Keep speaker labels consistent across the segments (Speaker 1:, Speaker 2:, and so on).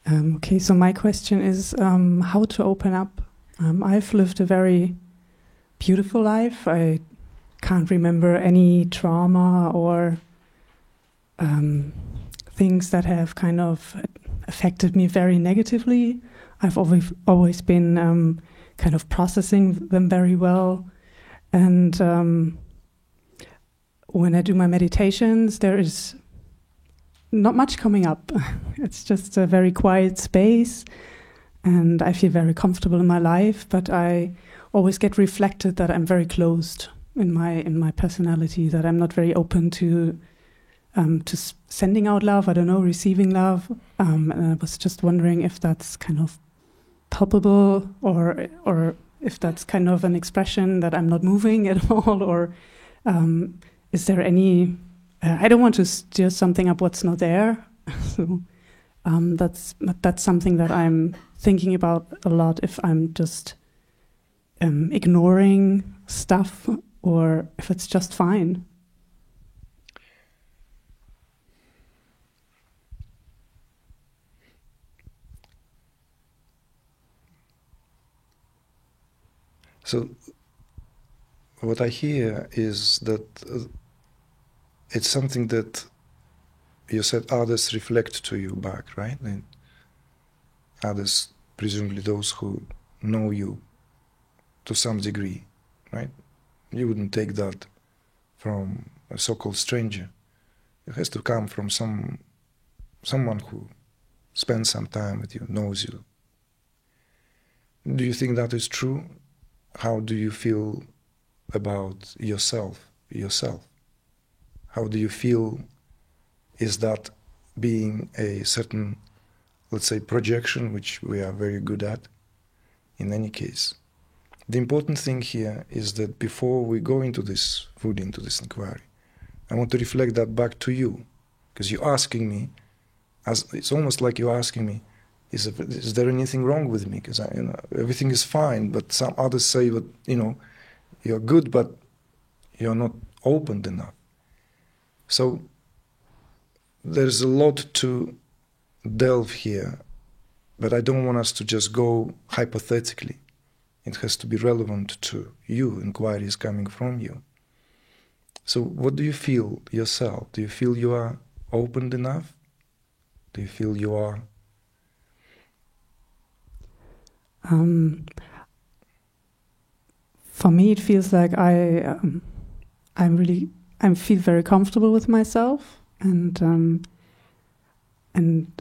Speaker 1: Okay, so my question is how to open up. I've lived a very beautiful life. I can't remember any trauma or things that have kind of affected me very negatively. I've always been kind of processing them very well. And when I do my meditations, there is not much coming up. It's just a very quiet space, and I feel very comfortable in my life, but I always get reflected that I'm very closed in my personality, that I'm not very open to sending out love, I don't know, receiving love. And I was just wondering if that's kind of palpable, or if that's kind of an expression that I'm not moving at all, or is there any... I don't want to stir something up what's not there. So that's something that I'm thinking about a lot, if I'm just ignoring stuff, or if it's just fine.
Speaker 2: So what I hear is that it's something that you said others reflect to you back, right? And others, presumably those who know you to some degree, right? You wouldn't take that from a so-called stranger. It has to come from someone who spends some time with you, knows you. Do you think that is true? How do you feel about yourself? How do you feel? Is that being a certain, let's say, projection, which we are very good at in any case? The important thing here is that before we go into this inquiry, I want to reflect that back to you, because you're asking me, it's almost like you're asking me, is there anything wrong with me? Because everything is fine, but some others say that you're good, but you're not opened enough. So there's a lot to delve here, but I don't want us to just go hypothetically. It has to be relevant to you. Inquiry is coming from you. So what do you feel yourself? Do you feel you are opened enough? Do you feel you are?
Speaker 1: For me, it feels like I feel very comfortable with myself, and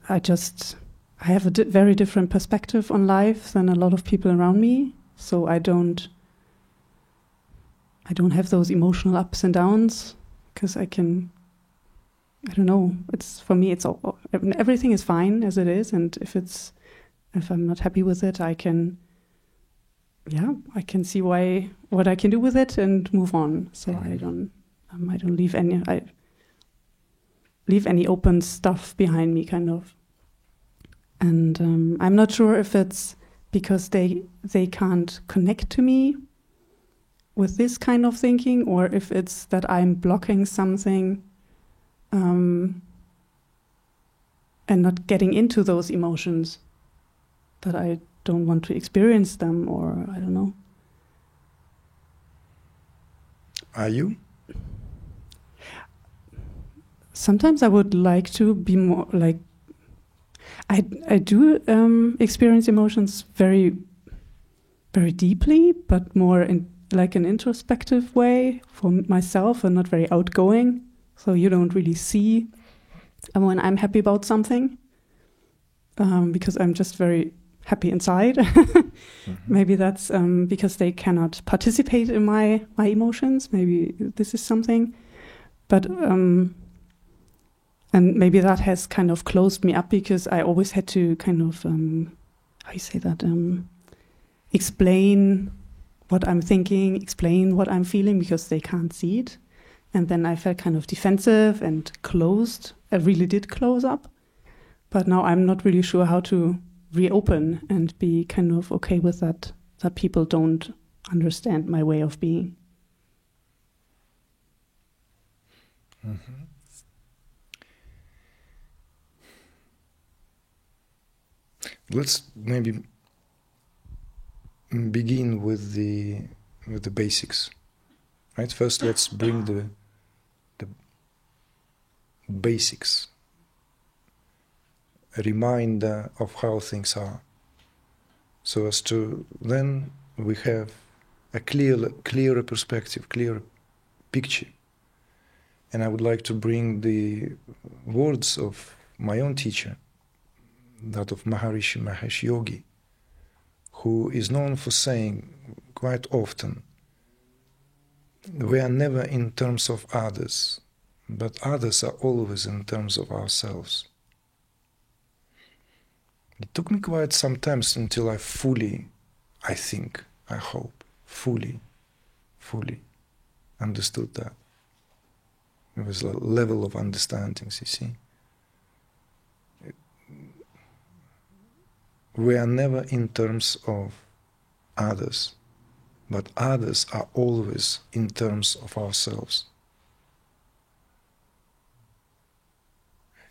Speaker 1: I have a very different perspective on life than a lot of people around me. So I don't have those emotional ups and downs, because I don't know. For me, everything is fine as it is, and if I'm not happy with it, I can see what I can do with it and move on. So I don't leave any open stuff behind me, kind of. And I'm not sure if it's because they can't connect to me with this kind of thinking, or if it's that I'm blocking something and not getting into those emotions, that I don't want to experience them, or I don't know.
Speaker 2: Are you?
Speaker 1: Sometimes I would like to be more like... I do experience emotions very, very deeply, but more in like an introspective way for myself, and not very outgoing. So you don't really see when I'm happy about something, because I'm just very happy inside. Maybe that's because they cannot participate in my emotions. Maybe this is something, but and maybe that has kind of closed me up, because I always had to kind of how you say that, explain what I'm thinking, explain what I'm feeling, because they can't see it. And then I felt kind of defensive and closed. I really did close up, but now I'm not really sure how to reopen and be kind of okay with that people don't understand my way of being.
Speaker 2: let's maybe begin with the basics, right? First, let's bring the basics, a reminder of how things are, so as to then we have a clearer perspective, clearer picture. And I would like to bring the words of my own teacher, that of Maharishi Mahesh Yogi, who is known for saying quite often, we are never in terms of others, but others are always in terms of ourselves. It took me quite some time until I fully, I think, I hope, fully understood that. It was a level of understandings, you see. We are never in terms of others, but others are always in terms of ourselves.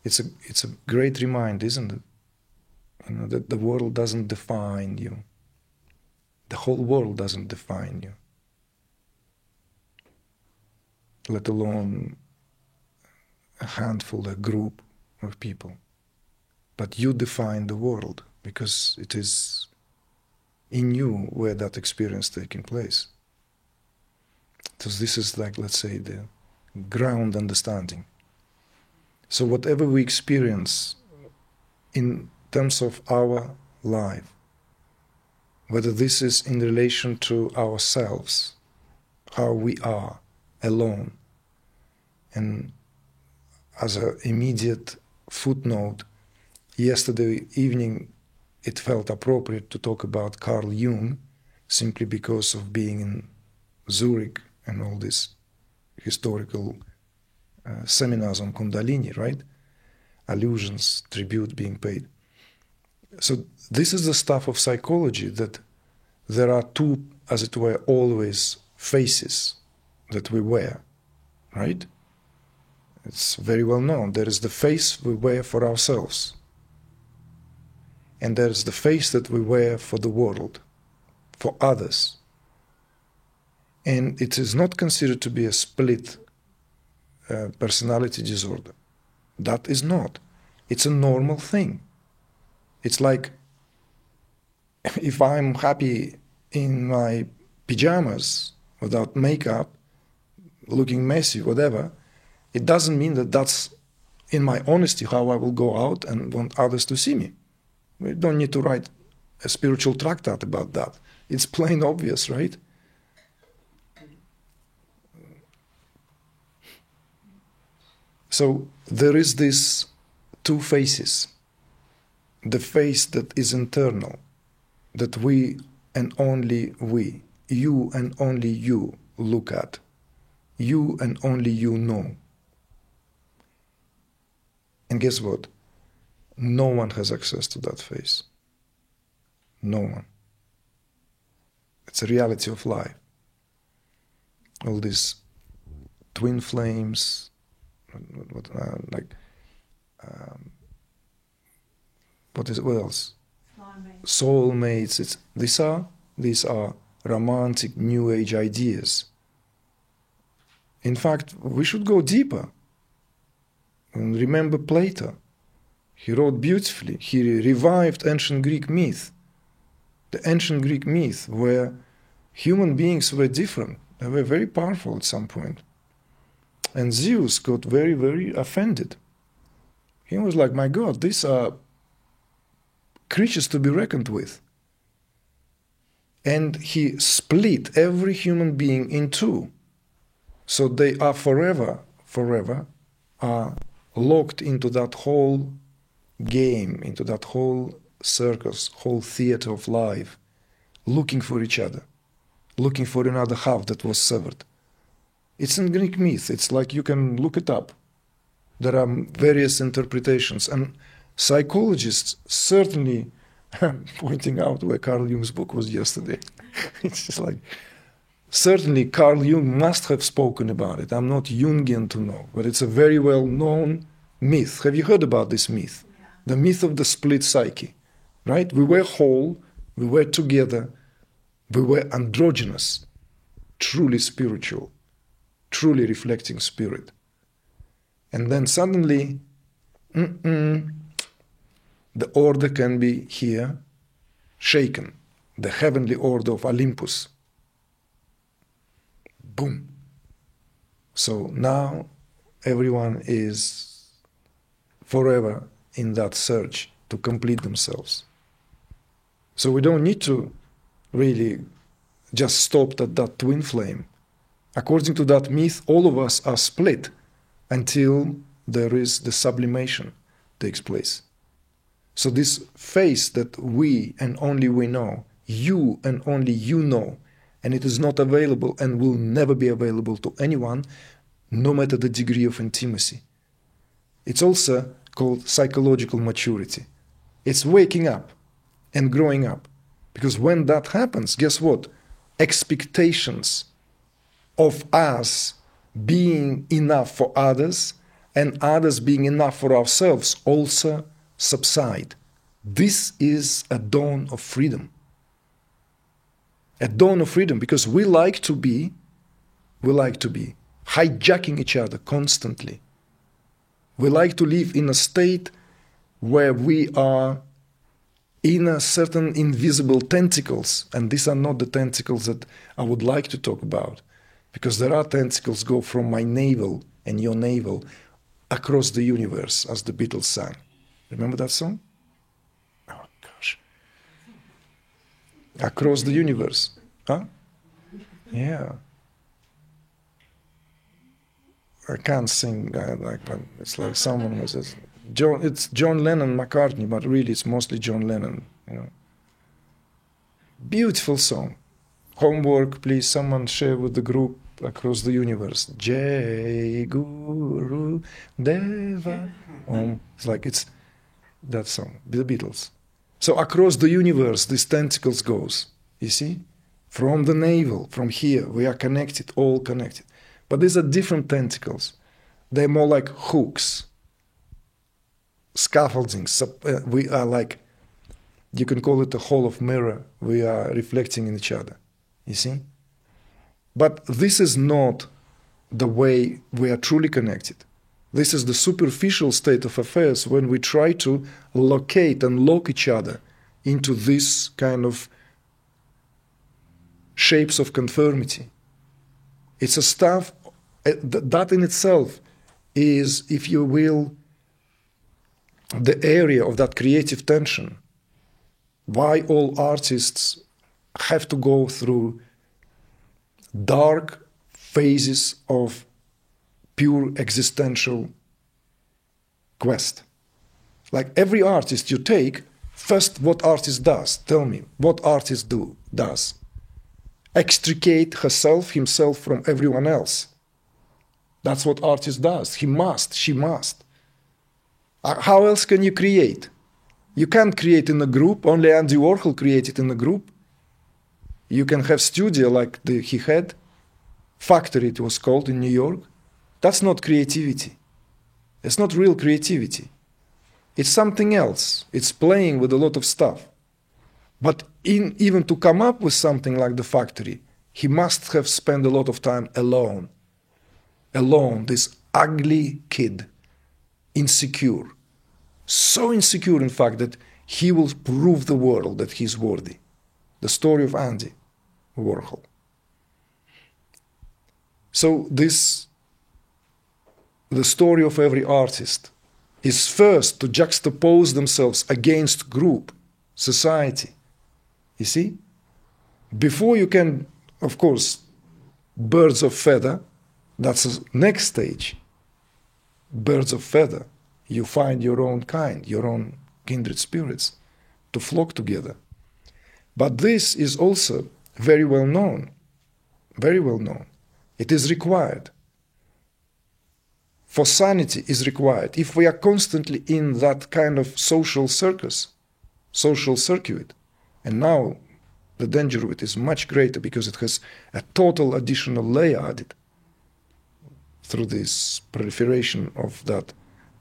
Speaker 2: It's a great reminder, isn't it? You know, that the world doesn't define you. The whole world doesn't define you, let alone a handful, a group of people. But you define the world, because it is in you where that experience taking place. So this is like, let's say, the ground understanding. So whatever we experience in terms of our life, whether this is in relation to ourselves, how we are alone, and as an immediate footnote, yesterday evening it felt appropriate to talk about Carl Jung, simply because of being in Zurich and all these historical seminars on Kundalini, right? Allusions, tribute being paid. So this is the stuff of psychology, that there are two, as it were, always faces that we wear, right? It's very well known. There is the face we wear for ourselves, and there is the face that we wear for the world, for others. And it is not considered to be a split personality disorder. That is not. It's a normal thing. It's like if I'm happy in my pajamas without makeup, looking messy, whatever, it doesn't mean that that's, in my honesty, how I will go out and want others to see me. We don't need to write a spiritual tractate about that. It's plain obvious, right? So there is this two faces. The face that is internal, that we and only we, you and only you look at, you and only you know. And guess what? No one has access to that face. No one. It's a reality of life. All these twin flames, what else? Soulmates. These are romantic New Age ideas. In fact, we should go deeper. And remember Plato. He wrote beautifully. He revived ancient Greek myth. The ancient Greek myth where human beings were different. They were very powerful at some point. And Zeus got very, very offended. He was like, my God, these are creatures to be reckoned with. And he split every human being in two. So they are forever are locked into that whole game, into that whole circus, whole theater of life, looking for each other, looking for another half that was severed. It's in Greek myth. It's like, you can look it up. There are various interpretations, and psychologists certainly, pointing out where Carl Jung's book was yesterday, it's just like, certainly Carl Jung must have spoken about it. I'm not Jungian to know, but it's a very well-known myth. Have you heard about this myth? Yeah. The myth of the split psyche. right? We were whole, we were together, we were androgynous, truly spiritual, truly reflecting spirit. And then suddenly, the order can be here shaken, the heavenly order of Olympus. Boom. So now everyone is forever in that search to complete themselves. So we don't need to really just stop at that twin flame. According to that myth, all of us are split until there is the sublimation takes place. So this face that we and only we know, you and only you know, and it is not available and will never be available to anyone, no matter the degree of intimacy. It's also called psychological maturity. It's waking up and growing up. Because when that happens, guess what? Expectations of us being enough for others and others being enough for ourselves also subside. This is a dawn of freedom. A dawn of freedom, because we like to be hijacking each other constantly. We like to live in a state where we are in a certain invisible tentacles, and these are not the tentacles that I would like to talk about, because there are tentacles go from my navel and your navel across the universe, as the Beatles sang. Remember that song? Oh, gosh. Across the universe. Huh? Yeah. I can't sing like that. It's like someone was says, it's John Lennon, McCartney, but really it's mostly John Lennon, you know. Beautiful song. Homework, please, someone share with the group across the universe. Jai Guru Deva Om. It's like it's that song, the Beatles. So across the universe, these tentacles goes, you see? From the navel, from here, we are connected, all connected. But these are different tentacles. They're more like hooks, scaffolding. We are like, you can call it a hall of mirror. We are reflecting in each other, you see? But this is not the way we are truly connected. This is the superficial state of affairs when we try to locate and lock each other into this kind of shapes of conformity. It's a stuff that in itself is, if you will, the area of that creative tension. Why all artists have to go through dark phases of pure existential quest. Like every artist you take, first what artist does? Tell me, what artist does? Extricate herself, himself from everyone else. That's what artist does. He must, she must. How else can you create? You can't create in a group. Only Andy Warhol created in a group. You can have studio like he had. Factory it was called in New York. That's not creativity. It's not real creativity. It's something else. It's playing with a lot of stuff. But even to come up with something like the factory, he must have spent a lot of time alone. Alone, this ugly kid, insecure. So insecure, in fact, that he will prove the world that he's worthy. The story of Andy Warhol. So the story of every artist is first to juxtapose themselves against group, society. You see? Before you can, of course, birds of feather, that's the next stage. Birds of feather. You find your own kind, your own kindred spirits to flock together. But this is also very well known. Very well known. It is required. For sanity is required. If we are constantly in that kind of social circus, social circuit, and now the danger of it is much greater because it has a total additional layer added through this proliferation of that.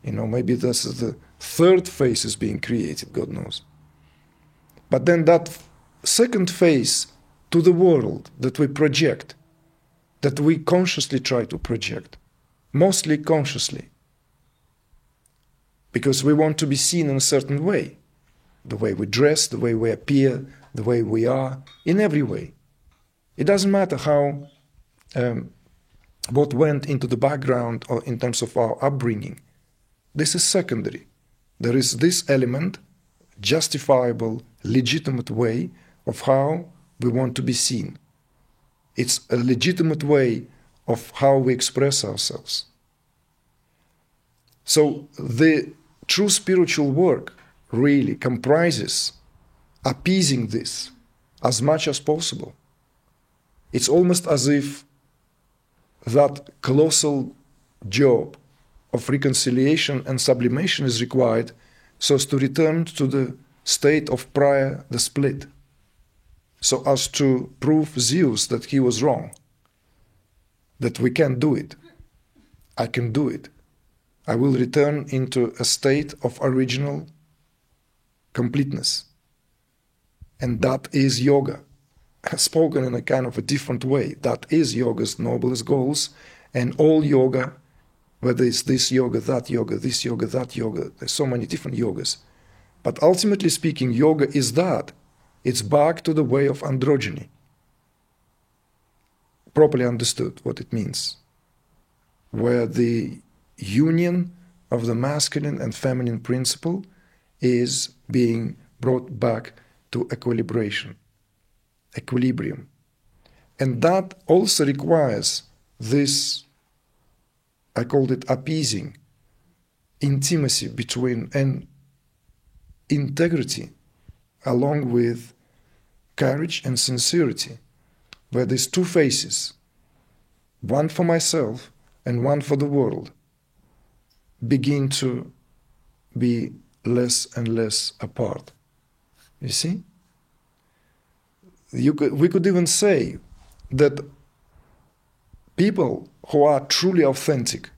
Speaker 2: You know, maybe this is the third phase is being created, God knows. But then that second phase to the world that we project, that we consciously try to project, mostly consciously, because we want to be seen in a certain way, the way we dress, the way we appear, the way we are, in every way. It doesn't matter how, what went into the background or in terms of our upbringing. This is secondary. There is this element, justifiable, legitimate way of how we want to be seen. It's a legitimate way of how we express ourselves. So the true spiritual work really comprises appeasing this as much as possible. It's almost as if that colossal job of reconciliation and sublimation is required so as to return to the state of prior the split, so as to prove Zeus that he was wrong, that we can do it. I can do it. I will return into a state of original completeness. And that is yoga, spoken in a kind of a different way. That is yoga's noblest goals, and all yoga, whether it's this yoga, that yoga, this yoga, that yoga, there's so many different yogas. But ultimately speaking, yoga is that. It's back to the way of androgyny. Properly understood what it means, where the union of the masculine and feminine principle is being brought back to equilibrium. And that also requires this, I called it appeasing, intimacy between and integrity, along with courage and sincerity, where there's two faces, one for myself and one for the world, begin to be less and less apart. You see? We could even say that people who are truly authentic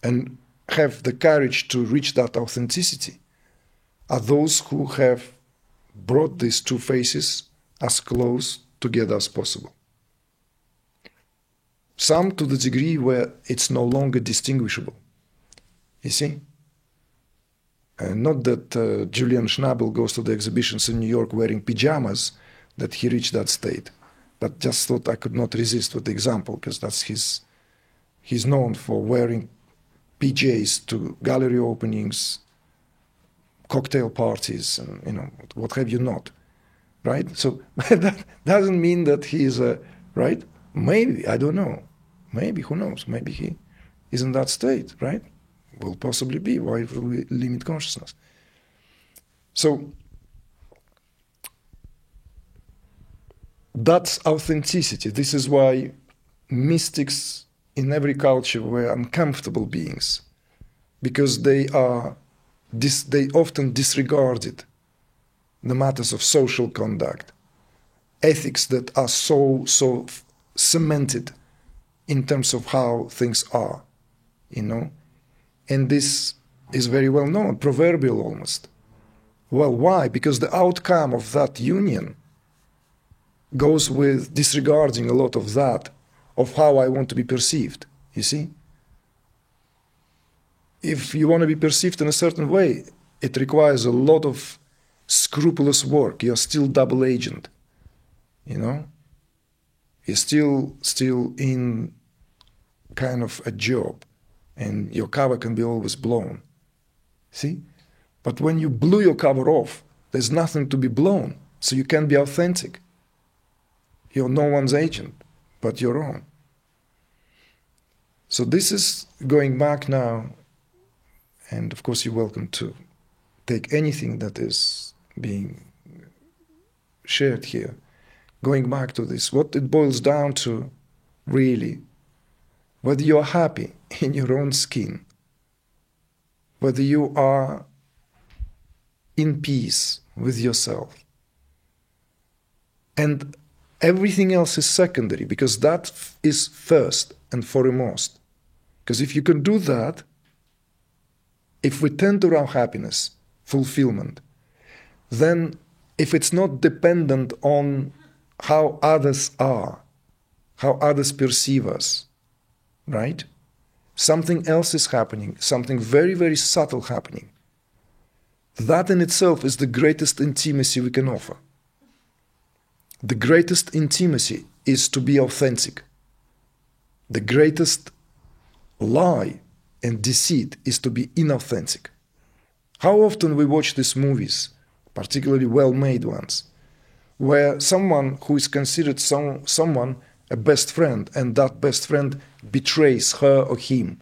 Speaker 2: and have the courage to reach that authenticity are those who have brought these two faces as close together as possible. Some to the degree where it's no longer distinguishable. You see? Not that Julian Schnabel goes to the exhibitions in New York wearing pajamas, that he reached that state. But just thought I could not resist with the example, because that's he's known for wearing PJs to gallery openings, cocktail parties, and what have you not, right? So that doesn't mean that he's right? Maybe, I don't know. Maybe, who knows? Maybe he is in that state, right? Will possibly be. Why would we limit consciousness? So that's authenticity. This is why mystics in every culture were uncomfortable beings, because they often disregarded the matters of social conduct, ethics that are so cemented in terms of how things are, And this is very well known, proverbial almost. Well, why? Because the outcome of that union goes with disregarding a lot of that, of how I want to be perceived, you see? If you want to be perceived in a certain way, it requires a lot of scrupulous work. You're still double agent, You're still in kind of a job, and your cover can be always blown, see? But when you blew your cover off, there's nothing to be blown, so you can be authentic. You're no one's agent, but your own. So this is going back now, and of course you're welcome to take anything that is being shared here. Going back to this, what it boils down to, really, whether you're happy in your own skin, whether you are in peace with yourself, and everything else is secondary, because that is first and foremost. Because if you can do that, if we tend to our happiness, fulfillment, then if it's not dependent on how others are, how others perceive us, right? Something else is happening, something very, very subtle happening. That in itself is the greatest intimacy we can offer. The greatest intimacy is to be authentic. The greatest lie and deceit is to be inauthentic. How often we watch these movies, particularly well-made ones, where someone who is considered someone a best friend, and that best friend betrays her or him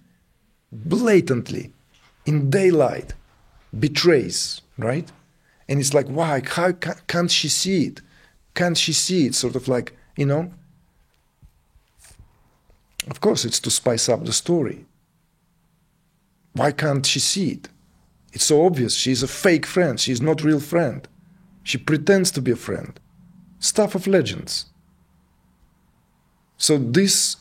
Speaker 2: blatantly, in daylight, betrays, right? And it's like, why? How can't she see it? Can't she see it? Sort of like, you know? Of course, it's to spice up the story. Why can't she see it? It's so obvious. She's a fake friend. She's not real friend. She pretends to be a friend. Stuff of legends. So this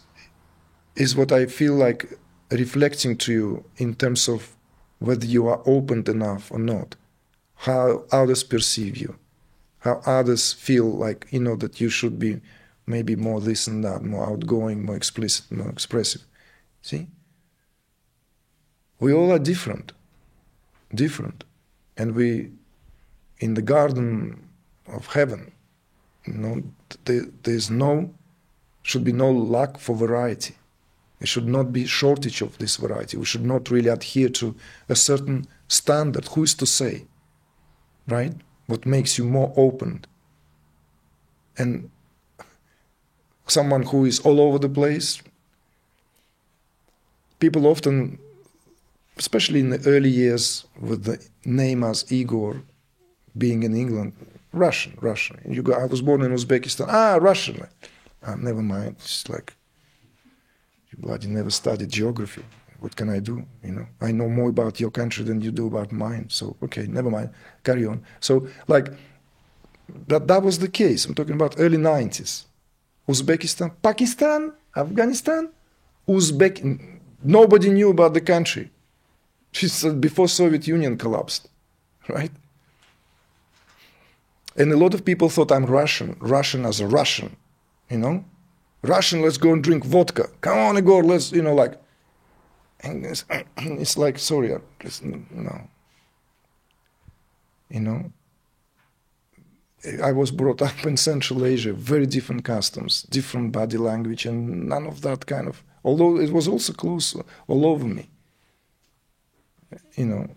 Speaker 2: is what I feel like reflecting to you in terms of whether you are open enough or not, how others perceive you, how others feel like, you know, that you should be maybe more this and that, more outgoing, more explicit, more expressive. See? We all are different. And we, in the garden of heaven, you know, should be no lack for variety. There should not be shortage of this variety. We should not really adhere to a certain standard. Who is to say, right? What makes you more open? And someone who is all over the place, people often, especially in the early years with the name as Igor, being in England, Russian. You go, I was born in Uzbekistan. Russian. Never mind. It's like, you bloody never studied geography. What can I do? You know, I know more about your country than you do about mine. So, okay, never mind. Carry on. So, like, that was the case. I'm talking about early 90s. Uzbekistan, Pakistan, Afghanistan, nobody knew about the country. She said before Soviet Union collapsed, right? And a lot of people thought I'm Russian as a Russian, you know? Russian, let's go and drink vodka. Come on, Igor, let's, you know, like, and it's like, sorry, no. You know? I was brought up in Central Asia, very different customs, different body language, and none of that kind of, although it was also close all over me, you know.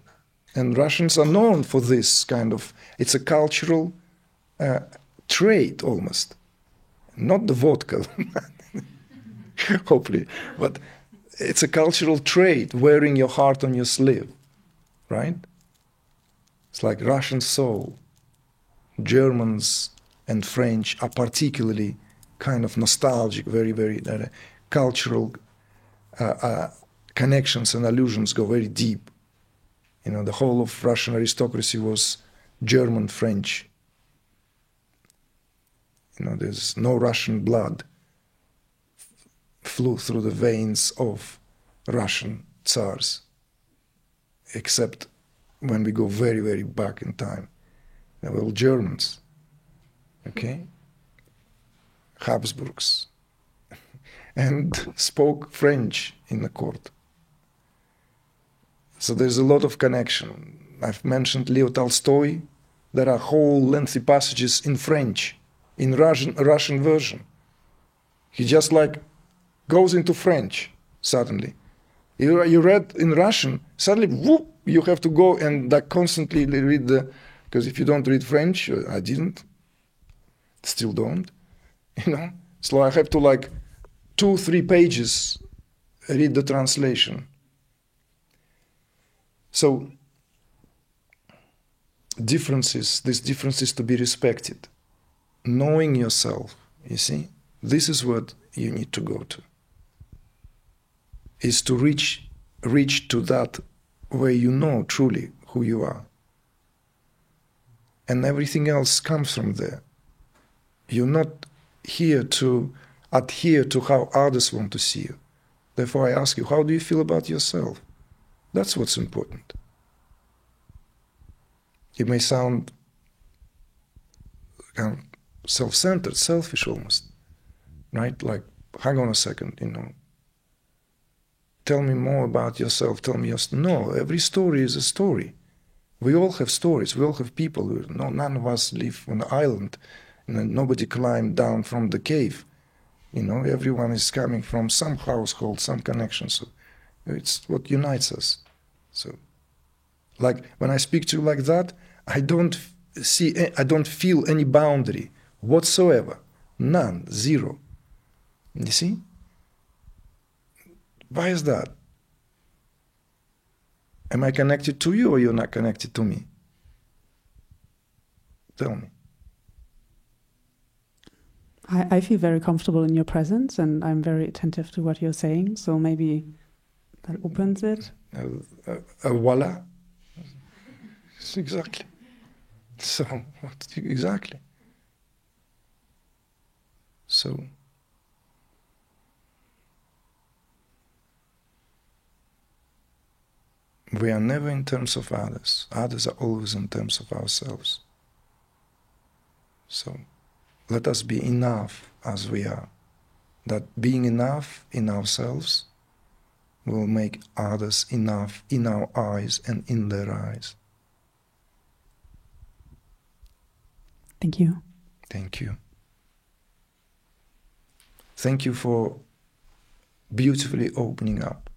Speaker 2: And Russians are known for this kind of, it's a cultural trait almost. Not the vodka, hopefully, but it's a cultural trait, wearing your heart on your sleeve, right? It's like Russian soul. Germans and French are particularly kind of nostalgic, very, very cultural connections and allusions go very deep. You know, the whole of Russian aristocracy was German-French. You know, there's no Russian blood flew through the veins of Russian tsars, except when we go very, very back in time. They were all Germans, okay? Habsburgs, and spoke French in the court. So there's a lot of connection. I've mentioned Leo Tolstoy. There are whole lengthy passages in French, in Russian version. He just like goes into French suddenly. You read in Russian, suddenly, whoop, you have to go and like constantly read the, because if you don't read French, I didn't, still don't, you know. So I have to like 2-3 pages read the translation. So these differences to be respected. Knowing yourself, you see, this is what you need to go to. Is to reach to that where you know truly who you are. And everything else comes from there. You're not here to adhere to how others want to see you. Therefore, I ask you, how do you feel about yourself? That's what's important. It may sound kind of self-centered, selfish almost, right? Like, hang on a second, tell me more about yourself, tell me your no, every story is a story. We all have stories, we all have people. None of us live on an island, nobody climbed down from the cave. Everyone is coming from some household, some connection. So it's what unites us. So, like, when I speak to you like that, I don't feel any boundary whatsoever. None, zero. You see? Why is that? Am I connected to you or you're not connected to me? Tell me.
Speaker 1: I feel very comfortable in your presence, and I'm very attentive to what you're saying, so maybe that opens it.
Speaker 2: Voila. Exactly. So, exactly. So, we are never in terms of others. Others are always in terms of ourselves. So, let us be enough as we are. That being enough in ourselves will make others enough in our eyes and in their eyes.
Speaker 1: Thank you.
Speaker 2: Thank you. Thank you for beautifully opening up.